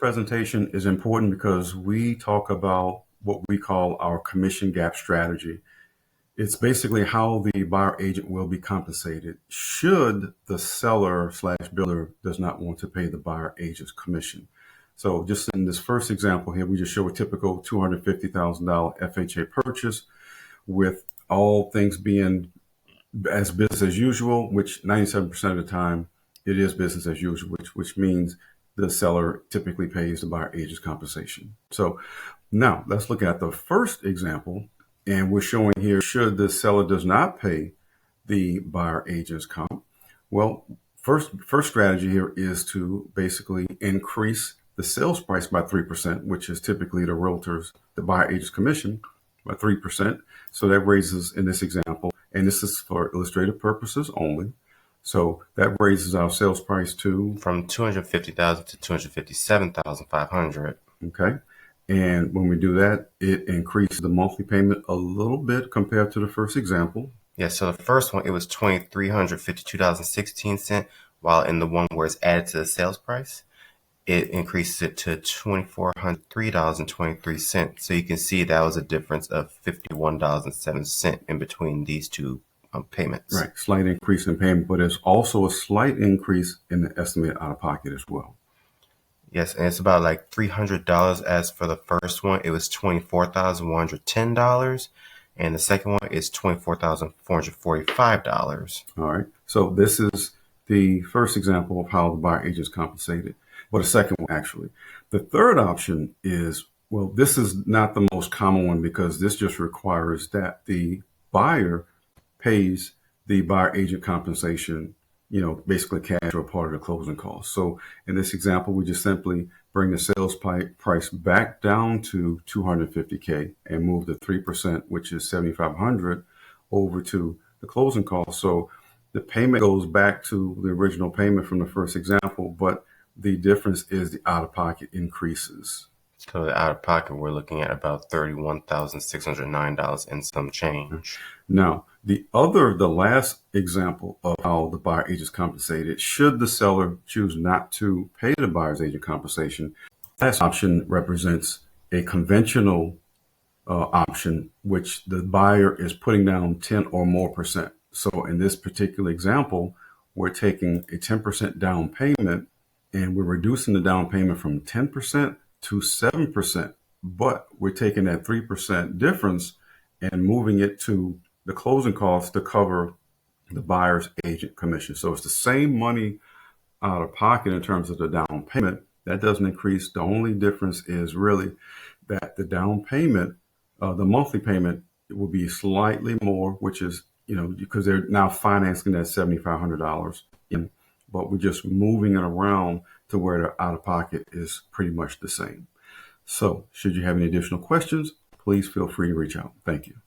presentation is important because we talk about what we call our commission gap strategy. It's basically how the buyer agent will be compensated should the seller slash builder does not want to pay the buyer agent's commission. So just in this first example here, we just show a typical $250,000 FHA purchase with all things being as business as usual, which 97% of the time it is business as usual, which means the seller typically pays the buyer agent's compensation. So now let's look at the first example, and we're showing here, should the seller does not pay the buyer agent's comp. Well, first strategy here is to basically increase the sales price by 3%, which is typically the buyer agent's commission by 3%. So that raises, in this example, and this is for illustrative purposes only, so that raises our sales price to from $250,000 to $257,500. Okay. And when we do that, it increases the monthly payment a little bit compared to the first example. Yeah, so the first one, it was $2,352.16, while in the one where it's added to the sales price, it increases it to $2,403.23. So you can see that was a difference of $51.07 in between these two payments. Right, slight increase in payment, but there's also a slight increase in the estimated out-of-pocket as well. Yes, and it's about like $300. As for the first one, it was $24,110, and the second one is $24,445. All right, so this is the first example of how the buyer agent is compensated. Well, the second one, actually. The third option is, well, this is not the most common one because this just requires that the buyer pays the buyer agent compensation, basically cash or part of the closing costs. So in this example, we just simply bring the sales price back down to $250K and move the 3%, which is $7,500, over to the closing costs. So the payment goes back to the original payment from the first example, but the difference is the out-of-pocket increases. So the out-of-pocket, we're looking at about $31,609 and some change. Now, the last example of how the buyer agent is compensated, should the seller choose not to pay the buyer's agent compensation, last option represents a conventional option, which the buyer is putting down 10 or more percent. So in this particular example, we're taking a 10% down payment and we're reducing the down payment from 10% to 7%, but we're taking that 3% difference and moving it to the closing costs to cover the buyer's agent commission. So it's the same money out of pocket in terms of the down payment. That doesn't increase. The only difference is really that the down payment, the monthly payment, will be slightly more, which is, because they're now financing that $7,500 in, but we're just moving it around to where the out of pocket is pretty much the same. So should you have any additional questions, please feel free to reach out. Thank you.